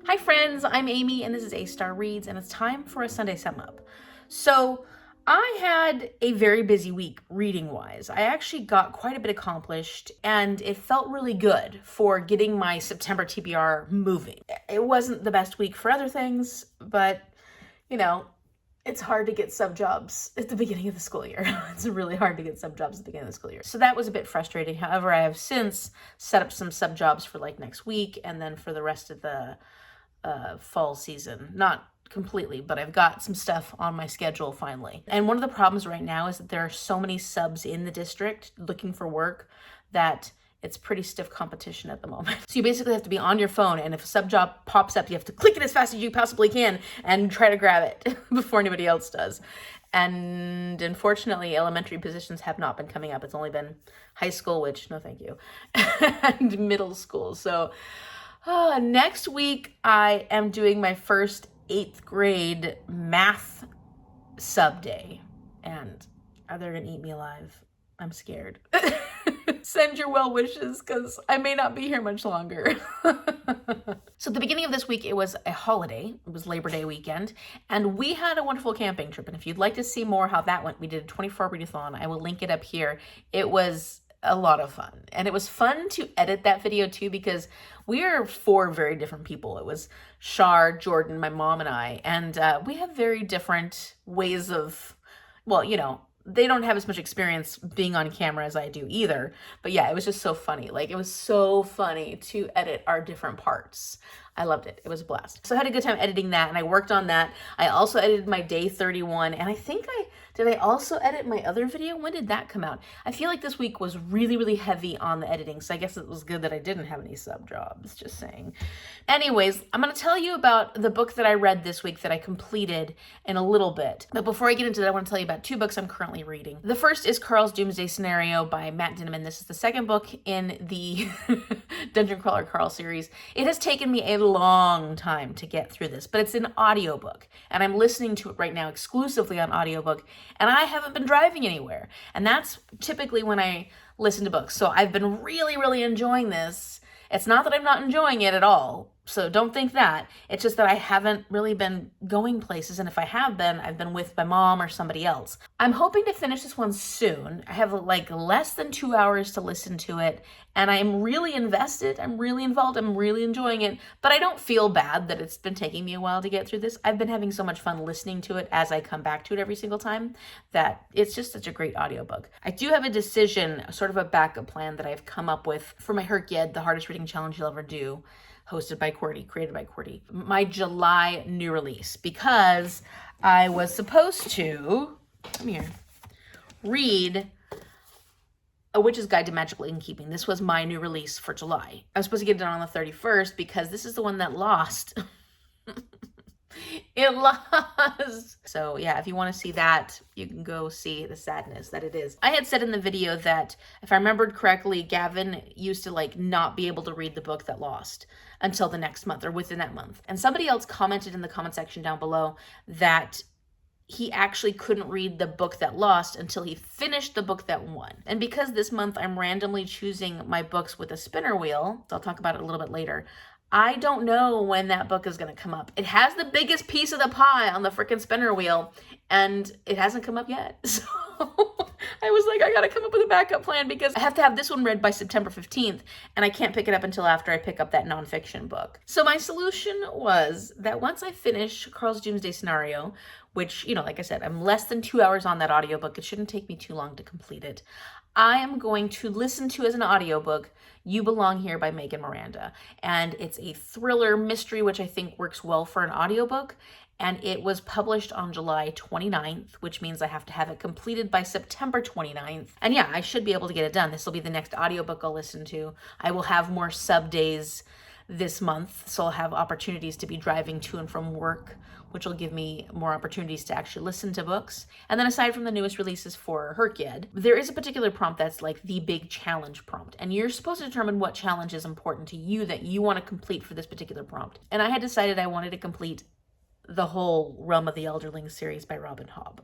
Hi friends, I'm Amy and this is A-Star Reads and it's time for a Sunday sum up. So I had a very busy week reading wise. I actually got quite a bit accomplished and it felt really good for getting my September TBR moving. It wasn't the best week for other things, but you know, it's hard to get sub jobs at the beginning of the school year. It's really hard to get sub jobs at the beginning of the school year. So that was a bit frustrating. However, I have since set up some sub jobs for like next week and then for the rest of the fall season. Not completely, but I've got some stuff on my schedule finally. And one of the problems right now is that there are so many subs in the district looking for work that it's pretty stiff competition at the moment. So you basically have to be on your phone, and if a sub job pops up, you have to click it as fast as you possibly can and try to grab it before anybody else does. And unfortunately, elementary positions have not been coming up. It's only been high school, which no thank you, and middle school. So next week, I am doing my first 8th grade math sub day, and they're gonna eat me alive. I'm scared. Send your well wishes, because I may not be here much longer. So at the beginning of this week, it was a holiday. It was Labor Day weekend, and we had a wonderful camping trip. And if you'd like to see more how that went, we did a 24-hour readathon. I will link it up here. It was a lot of fun. And it was fun to edit that video too, because we are 4 very different people. It was Shar, Jordan, my mom, and I. And we have very different ways of, well, you know, they don't have as much experience being on camera as I do either. But yeah, it was just so funny. Like, it was so funny to edit our different parts. I loved it. It was a blast. So I had a good time editing that, and I worked on that. I also edited my day 31, and I think did I also edit my other video? When did that come out? I feel like this week was really, really heavy on the editing, so I guess it was good that I didn't have any sub jobs, just saying. Anyways, I'm going to tell you about the book that I read this week that I completed in a little bit. But before I get into that, I want to tell you about 2 books I'm currently reading. The first is Carl's Doomsday Scenario by Matt Dinniman. This is the second book in the Dungeon Crawler Carl series. It has taken me a long time to get through this, but it's an audiobook, and I'm listening to it right now exclusively on audiobook, and I haven't been driving anywhere. And that's typically when I listen to books. So I've been really, really enjoying this. It's not that I'm not enjoying it at all, so don't think that. It's just that I haven't really been going places, and if I have been, I've been with my mom or somebody else. I'm hoping to finish this one soon. I have like less than 2 hours to listen to it, and I'm really invested, I'm really involved, I'm really enjoying it, but I don't feel bad that it's been taking me a while to get through this. I've been having so much fun listening to it as I come back to it every single time that it's just such a great audiobook. I do have a decision, sort of a backup plan that I've come up with for my HRCYED, the hardest reading challenge you'll ever do, hosted by Cordy, created by Cordy. My July new release, because I was supposed to, come here, read A Witch's Guide to Magical Innkeeping. This was my new release for July. I was supposed to get it done on the 31st because this is the one that lost. It lost. So yeah, if you want to see that, you can go see the sadness that it is. I had said in the video that, if I remembered correctly, Gavin used to like not be able to read the book that lost until the next month or within that month. And somebody else commented in the comment section down below that he actually couldn't read the book that lost until he finished the book that won. And because this month I'm randomly choosing my books with a spinner wheel, so I'll talk about it a little bit later, I don't know when that book is going to come up. It has the biggest piece of the pie on the freaking spinner wheel, and it hasn't come up yet. So I was like, I got to come up with a backup plan because I have to have this one read by September 15th, and I can't pick it up until after I pick up that nonfiction book. So my solution was that once I finish Carl's Doomsday Scenario, which, you know, like I said, I'm less than 2 hours on that audiobook. It shouldn't take me too long to complete it. I am going to listen to as an audiobook You Belong Here by Megan Miranda. And it's a thriller mystery, which I think works well for an audiobook. And it was published on July 29th, which means I have to have it completed by September 29th. And yeah, I should be able to get it done. This will be the next audiobook I'll listen to. I will have more sub days this month, so I'll have opportunities to be driving to and from work, which will give me more opportunities to actually listen to books. And then aside from the newest releases for HRCYED, there is a particular prompt that's like the big challenge prompt, and you're supposed to determine what challenge is important to you that you want to complete for this particular prompt. And I had decided I wanted to complete the whole Realm of the Elderling series by Robin Hobb.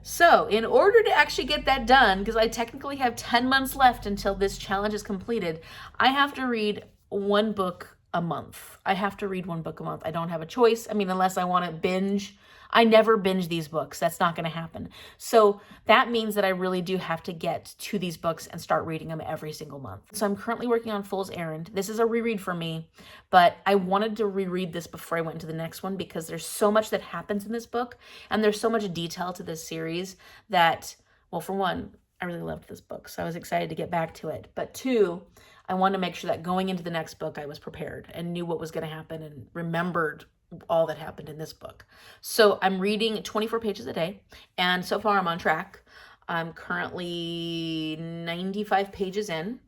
So in order to actually get that done, because I technically have 10 months left until this challenge is completed, I have to read one book a month. I have to read one book a month. I don't have a choice. I mean, unless I want to binge. I never binge these books. That's not going to happen. So that means that I really do have to get to these books and start reading them every single month. So I'm currently working on Fool's Errand. This is a reread for me, but I wanted to reread this before I went into the next one because there's so much that happens in this book and there's so much detail to this series that, well, for one, I really loved this book, so I was excited to get back to it. But two, I wanted to make sure that going into the next book, I was prepared and knew what was going to happen and remembered all that happened in this book. So I'm reading 24 pages a day, and so far I'm on track. I'm currently 95 pages in,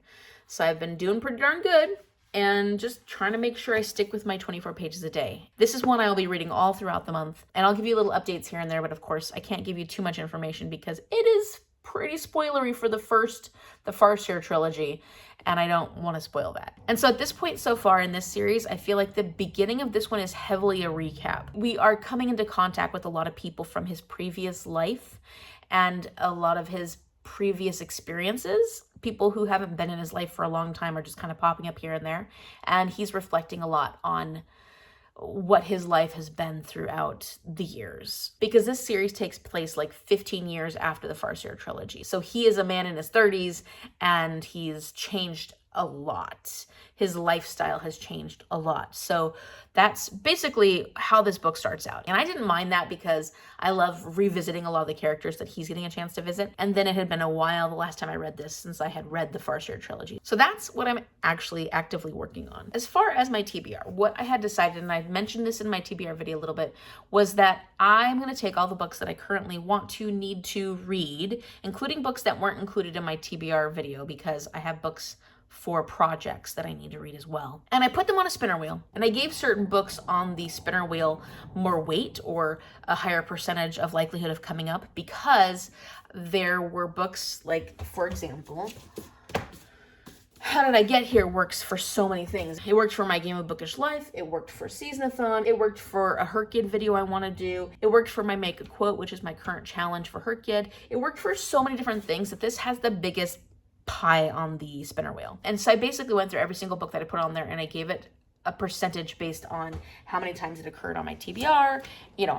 so I've been doing pretty darn good and just trying to make sure I stick with my 24 pages a day. This is one I'll be reading all throughout the month, and I'll give you little updates here and there, but of course I can't give you too much information because it is pretty spoilery for the Farseer trilogy, and I don't want to spoil that. And so at this point so far in this series, I feel like the beginning of this one is heavily a recap. We are coming into contact with a lot of people from his previous life and a lot of his previous experiences. People who haven't been in his life for a long time are just kind of popping up here and there, and he's reflecting a lot on what his life has been throughout the years. Because this series takes place like 15 years after the Farseer trilogy. So he is a man in his 30s and he's changed a lot. His lifestyle has changed a lot. So that's basically how this book starts out. And I didn't mind that because I love revisiting a lot of the characters that he's getting a chance to visit. And then it had been a while the last time I read this since I had read the Farseer trilogy. So that's what I'm actually actively working on. As far as my TBR, what I had decided, and I've mentioned this in my TBR video a little bit, was that I'm going to take all the books that I currently need to read, including books that weren't included in my TBR video because I have books for projects that I need to read as well. And I put them on a spinner wheel, and I gave certain books on the spinner wheel more weight or a higher percentage of likelihood of coming up because there were books like, for example, How Did I Get Here works for so many things. It worked for my Game of Bookish Life, it worked for Season-a-thon, it worked for a HRCYED video I want to do, it worked for my Make a Quote, which is my current challenge for HRCYED. It worked for so many different things that this has the biggest pie on the spinner wheel. And so I basically went through every single book that I put on there and I gave it a percentage based on how many times it occurred on my TBR,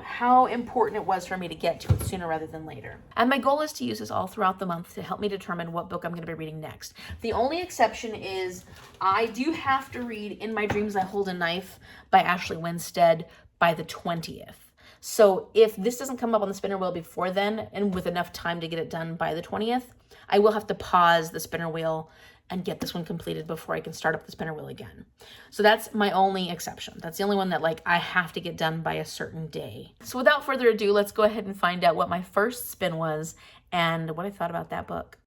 how important it was for me to get to it sooner rather than later. And my goal is to use this all throughout the month to help me determine what book I'm going to be reading next. The only exception is I do have to read In My Dreams I Hold a Knife by Ashley Winstead by the 20th. So if this doesn't come up on the spinner wheel before then, and with enough time to get it done by the 20th, I will have to pause the spinner wheel and get this one completed before I can start up the spinner wheel again. So that's my only exception. That's the only one that I have to get done by a certain day. So without further ado, let's go ahead and find out what my first spin was and what I thought about that book.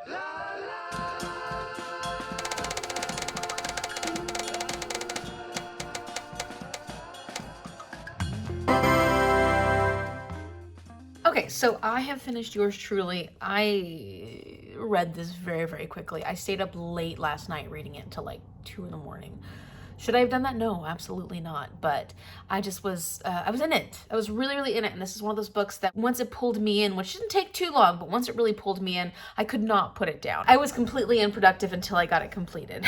Okay, so I have finished Yours Truly. I read this very, very quickly. I stayed up late last night reading it until 2 in the morning. Should I have done that? No, absolutely not. But I just was, I was in it. I was really, really in it. And this is one of those books that once it pulled me in, which didn't take too long, but once it really pulled me in, I could not put it down. I was completely unproductive until I got it completed.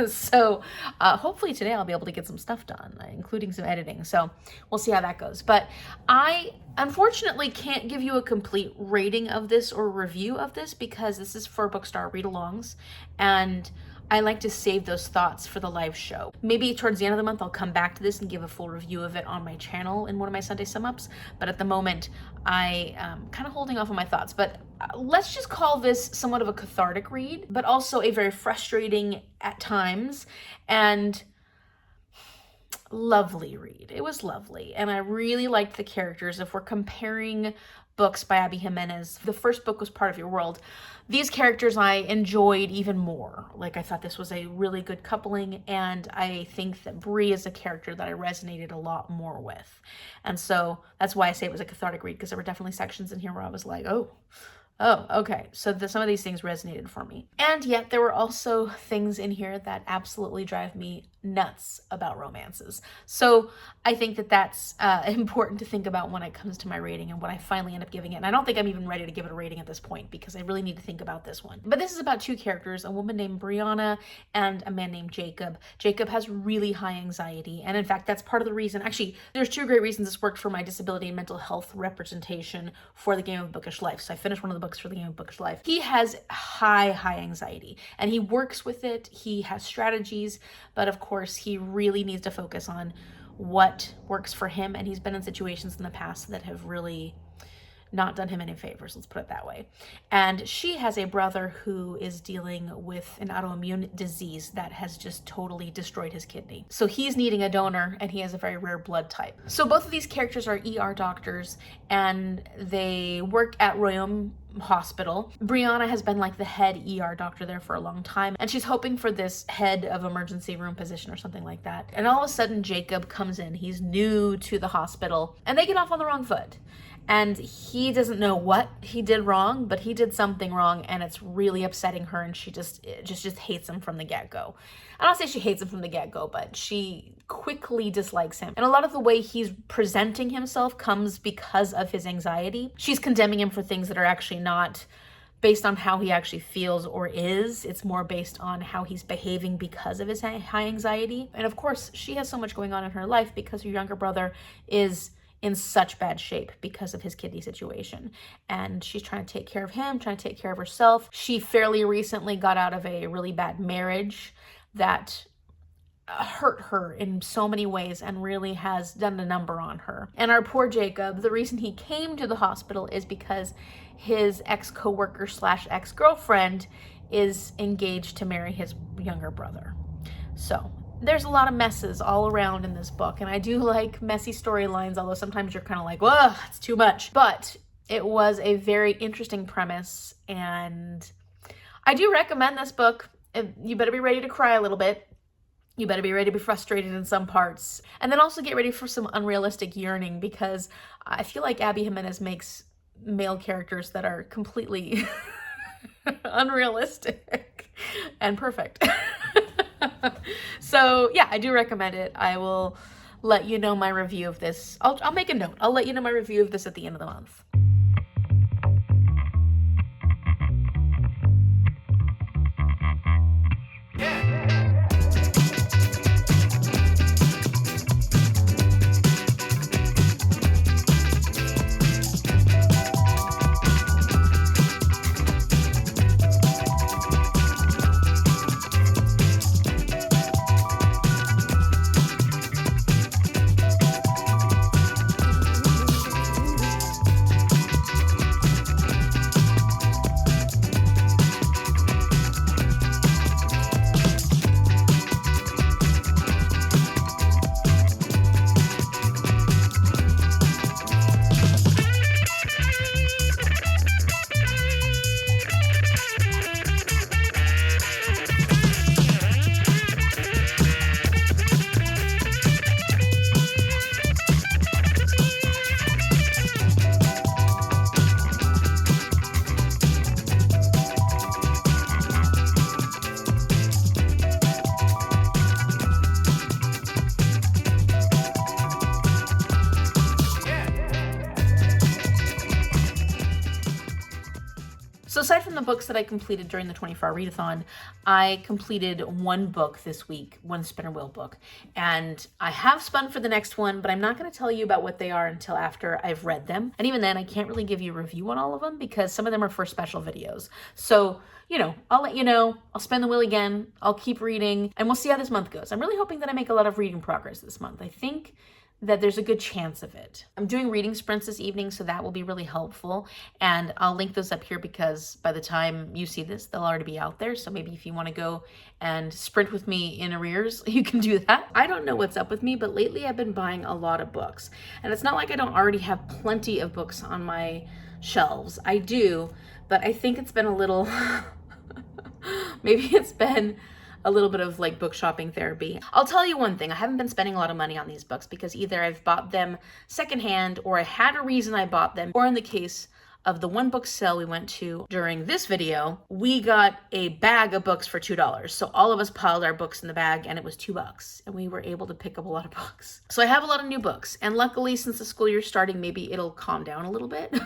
So hopefully today I'll be able to get some stuff done, including some editing. So we'll see how that goes. But I unfortunately can't give you a complete rating of this or review of this because this is for Bookstar read-alongs. And I like to save those thoughts for the live show. Maybe towards the end of the month, I'll come back to this and give a full review of it on my channel in one of my Sunday sum-ups. But at the moment, I am kind of holding off on my thoughts. But let's just call this somewhat of a cathartic read, but also a very frustrating at times and lovely read. It was lovely. And I really liked the characters. If we're comparing books by Abby Jimenez, the first book was Part of Your World. These characters I enjoyed even more. I thought this was a really good coupling, and I think that Bree is a character that I resonated a lot more with. And so that's why I say it was a cathartic read, because there were definitely sections in here where I was like, oh, okay. So some of these things resonated for me. And yet there were also things in here that absolutely drive me nuts about romances. So I think that that's important to think about when it comes to my rating and what I finally end up giving it. And I don't think I'm even ready to give it a rating at this point because I really need to think about this one. But this is about two characters, a woman named Brianna and a man named Jacob. Jacob has really high anxiety. And in fact, that's part of the reason, actually, there's two great reasons this worked for my disability and mental health representation for the game of Bookish Life. So I finished one of the books for the game of Bookish Life. He has high anxiety and he works with it. He has strategies, but of course he really needs to focus on what works for him. And he's been in situations in the past that have really not done him any favors, let's put it that way. And she has a brother who is dealing with an autoimmune disease that has just totally destroyed his kidney. So he's needing a donor and he has a very rare blood type. So both of these characters are ER doctors and they work at Royaume Hospital. Brianna has been like the head ER doctor there for a long time and she's hoping for this head of emergency room position or something like that. And all of a sudden Jacob comes in. He's new to the hospital and they get off on the wrong foot. And he doesn't know what he did wrong, but he did something wrong and it's really upsetting her and she just hates him from the get-go. I don't say she hates him from the get-go, but she quickly dislikes him. And a lot of the way he's presenting himself comes because of his anxiety. She's condemning him for things that are actually not based on how he actually feels or is. It's more based on how he's behaving because of his high anxiety. And of course, she has so much going on in her life because her younger brother is in such bad shape because of his kidney situation. And she's trying to take care of him, trying to take care of herself. She fairly recently got out of a really bad marriage that hurt her in so many ways and really has done a number on her. And our poor Jacob, the reason he came to the hospital is because his ex-coworker / ex-girlfriend is engaged to marry his younger brother. So there's a lot of messes all around in this book, and I do like messy storylines, although sometimes you're kind of like, whoa, it's too much. But it was a very interesting premise, and I do recommend this book. You better be ready to cry a little bit. You better be ready to be frustrated in some parts. And then also get ready for some unrealistic yearning, because I feel like Abby Jimenez makes male characters that are completely unrealistic and perfect. So yeah, I do recommend it. I will let you know my review of this. I'll make a note. I'll let you know my review of this at the end of the month. So aside from the books that I completed during the 24-hour readathon, I completed one book this week, one spinner wheel book. And I have spun for the next one, but I'm not going to tell you about what they are until after I've read them. And even then, I can't really give you a review on all of them because some of them are for special videos. So, you know, I'll let you know. I'll spin the wheel again. I'll keep reading, and we'll see how this month goes. I'm really hoping that I make a lot of reading progress this month. I think that there's a good chance of it. I'm doing reading sprints this evening, so that will be really helpful. And I'll link those up here because by the time you see this, they'll already be out there. So maybe if you want to go and sprint with me in arrears, you can do that. I don't know what's up with me, but lately I've been buying a lot of books. And it's not like I don't already have plenty of books on my shelves. I do, but I think it's been a little, maybe it's been a little bit of like book shopping therapy. I'll tell you one thing, I haven't been spending a lot of money on these books because either I've bought them secondhand or I had a reason I bought them, or in the case of the one book sale we went to during this video, we got a bag of books for $2. So all of us piled our books in the bag and it was $2 and we were able to pick up a lot of books. So I have a lot of new books, and luckily since the school year's starting, maybe it'll calm down a little bit.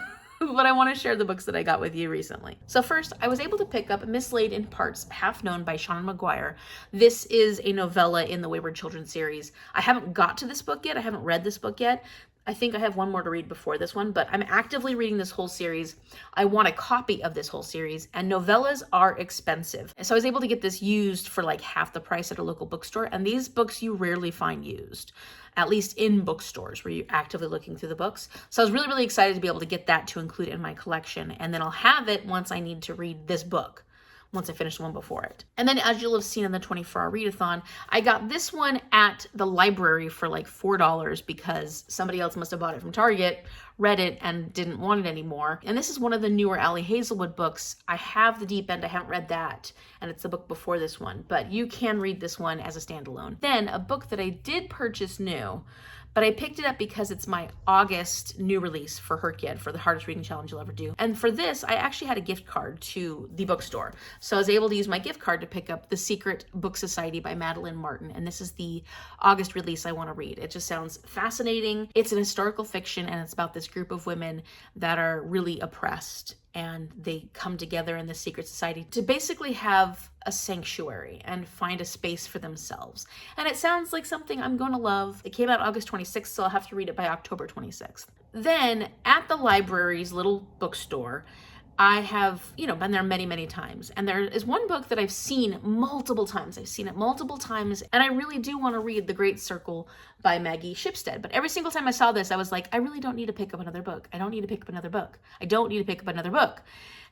But I want to share the books that I got with you recently. So first, I was able to pick up Mislaid in Parts, Half Known by Sean McGuire. This is a novella in the Wayward Children series. I haven't got to this book yet. I haven't read this book yet. I think I have one more to read before this one, but I'm actively reading this whole series. I want a copy of this whole series, and novellas are expensive. And so I was able to get this used for like half the price at a local bookstore, and these books you rarely find used, at least in bookstores where you're actively looking through the books. So I was really, really excited to be able to get that to include in my collection, and then I'll have it once I need to read this book, once I finish the one before it. And then, as you'll have seen in the 24-hour readathon, I got this one at the library for like $4 because somebody else must have bought it from Target, read it, and didn't want it anymore. And this is one of the newer Allie Hazelwood books. I have The Deep End, I haven't read that, and it's the book before this one, but you can read this one as a standalone. Then a book that I did purchase new, but I picked it up because it's my August new release for HRCYED, for the hardest reading challenge you'll ever do. And for this, I actually had a gift card to the bookstore. So I was able to use my gift card to pick up The Secret Book Society by Madeline Martin. And this is the August release I want to read. It just sounds fascinating. It's an historical fiction, and it's about this group of women that are really oppressed, and they come together in the secret society to basically have a sanctuary and find a space for themselves. And it sounds like something I'm going to love. It came out August 26th, so I'll have to read it by October 26th. Then at the library's little bookstore, I have, been there many, many times. And there is one book that I've seen multiple times. I've seen it multiple times, and I really do want to read The Great Circle by Maggie Shipstead. But every single time I saw this, I was like, I really don't need to pick up another book. I don't need to pick up another book. I don't need to pick up another book.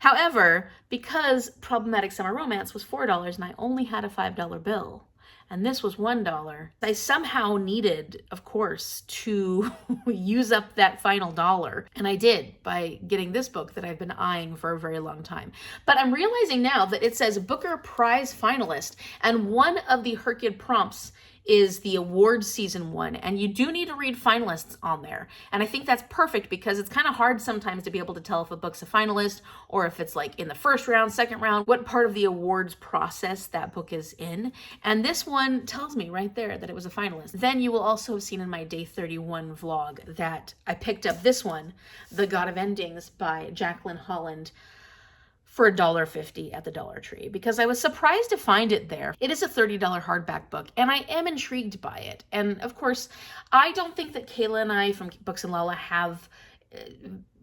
However, because Problematic Summer Romance was $4 and I only had a $5 bill, and this was $1, I somehow needed, of course, to use up that final dollar. And I did by getting this book that I've been eyeing for a very long time. But I'm realizing now that it says Booker Prize finalist, and one of the HRCYED prompts is the award season one, and you do need to read finalists on there. And I think that's perfect because it's kind of hard sometimes to be able to tell if a book's a finalist or if it's like in the first round, second round, what part of the awards process that book is in. And this one tells me right there that it was a finalist. Then you will also have seen in my day 31 vlog that I picked up this one, The God of Endings by Jacqueline Holland, for $1.50 at the Dollar Tree, because I was surprised to find it there. It is a $30 hardback book, and I am intrigued by it. And of course, I don't think that Kayla and I from Books and Lala have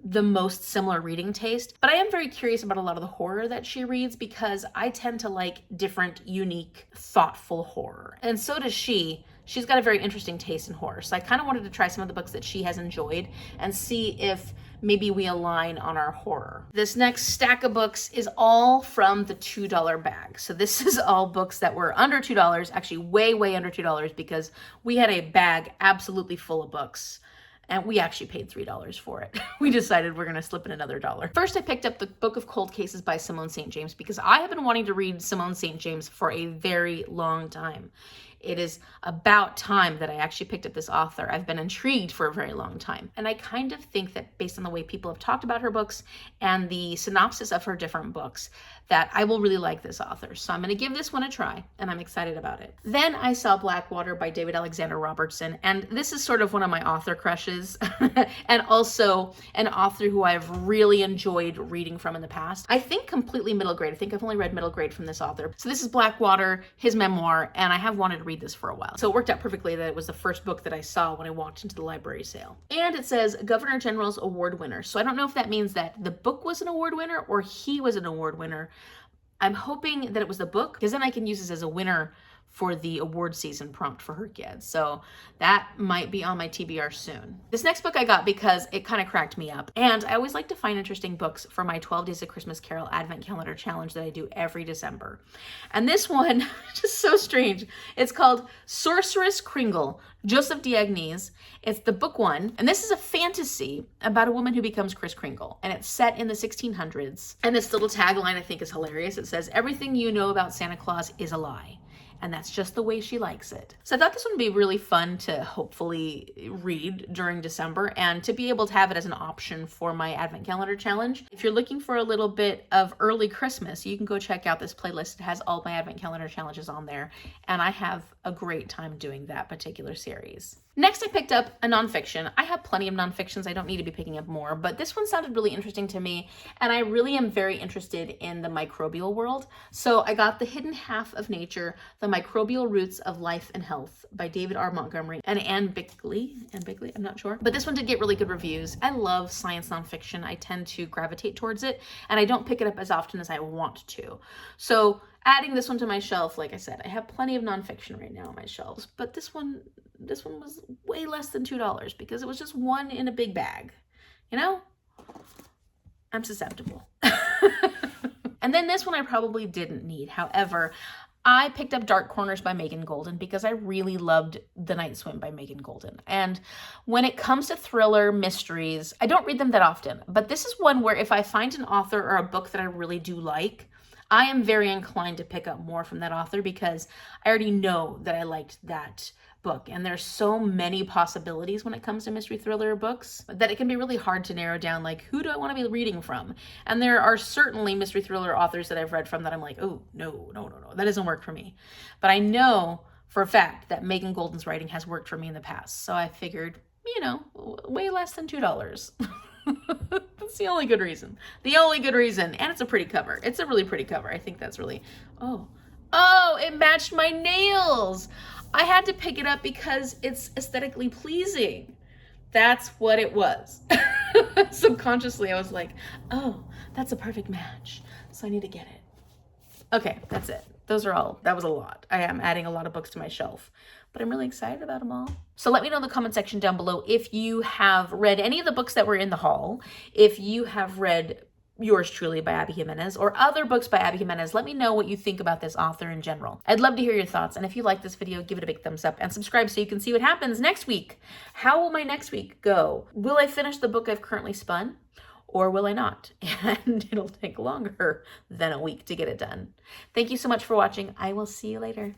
the most similar reading taste, but I am very curious about a lot of the horror that she reads because I tend to like different, unique, thoughtful horror. And so does she. She's got a very interesting taste in horror. So I kind of wanted to try some of the books that she has enjoyed and see if maybe we align on our horror. This next stack of books is all from the $2 bag. So this is all books that were under $2, actually way, way under $2, because we had a bag absolutely full of books. And we actually paid $3 for it. We decided we're gonna slip in another $1. First, I picked up the Book of Cold Cases by Simone St. James because I have been wanting to read Simone St. James for a very long time. It is about time that I actually picked up this author. I've been intrigued for a very long time. And I kind of think that based on the way people have talked about her books and the synopsis of her different books, that I will really like this author. So I'm going to give this one a try, and I'm excited about it. Then I saw Blackwater by David Alexander Robertson, and this is sort of one of my author crushes, and also an author who I've really enjoyed reading from in the past. I think completely middle grade. I think I've only read middle grade from this author. So this is Blackwater, his memoir, and I have wanted to read this for a while. So it worked out perfectly that it was the first book that I saw when I walked into the library sale. And it says Governor General's Award winner. So I don't know if that means that the book was an award winner or he was an award winner. I'm hoping that it was the book, because then I can use this as a winner for the award season prompt for HRCYED. So that might be on my TBR soon. This next book I got because it kind of cracked me up. And I always like to find interesting books for my 12 Days of Christmas Carol Advent Calendar Challenge that I do every December. And this one, just so strange. It's called Sorceress Kringle, Joseph Diagnes. It's the book one. And this is a fantasy about a woman who becomes Kris Kringle. And it's set in the 1600s. And this little tagline I think is hilarious. It says, "Everything you know about Santa Claus is a lie." and that's just the way she likes it. So I thought this one would be really fun to hopefully read during December and to be able to have it as an option for my Advent Calendar challenge. If you're looking for a little bit of early Christmas, you can go check out this playlist. It has all my Advent Calendar challenges on there, and I have a great time doing that particular series. Next, I picked up a nonfiction. I have plenty of nonfictions. I don't need to be picking up more, but this one sounded really interesting to me, and I really am very interested in the microbial world. So I got The Hidden Half of Nature, The Microbial Roots of Life and Health by David R. Montgomery and Anne Bickley, I'm not sure. But this one did get really good reviews. I love science nonfiction. I tend to gravitate towards it, and I don't pick it up as often as I want to. So adding this one to my shelf, like I said, I have plenty of nonfiction right now on my shelves, but this one was way less than $2 because it was just one in a big bag. You know, I'm susceptible. And then this one I probably didn't need. However, I picked up Dark Corners by Megan Golden because I really loved The Night Swim by Megan Golden. And when it comes to thriller mysteries, I don't read them that often, but this is one where if I find an author or a book that I really do like, I am very inclined to pick up more from that author because I already know that I liked that book. And there's so many possibilities when it comes to mystery thriller books that it can be really hard to narrow down, like, who do I want to be reading from? And there are certainly mystery thriller authors that I've read from that I'm like, oh, no, that doesn't work for me. But I know for a fact that Megan Golden's writing has worked for me in the past. So I figured, you know, way less than $2. That's the only good reason. The only good reason. And it's a pretty cover. It's a really pretty cover. I think that's really, oh, it matched my nails. I had to pick it up because it's aesthetically pleasing. That's what it was. Subconsciously, I was like, oh, that's a perfect match. So I need to get it. Okay, that's it. That was a lot. I am adding a lot of books to my shelf, but I'm really excited about them all. So let me know in the comment section down below if you have read any of the books that were in the haul, if you have read Yours Truly by Abby Jimenez or other books by Abby Jimenez. Let me know what you think about this author in general. I'd love to hear your thoughts. And if you like this video, give it a big thumbs up and subscribe so you can see what happens next week. How will my next week go? Will I finish the book I've currently spun? Or will I not? And it'll take longer than a week to get it done. Thank you so much for watching. I will see you later.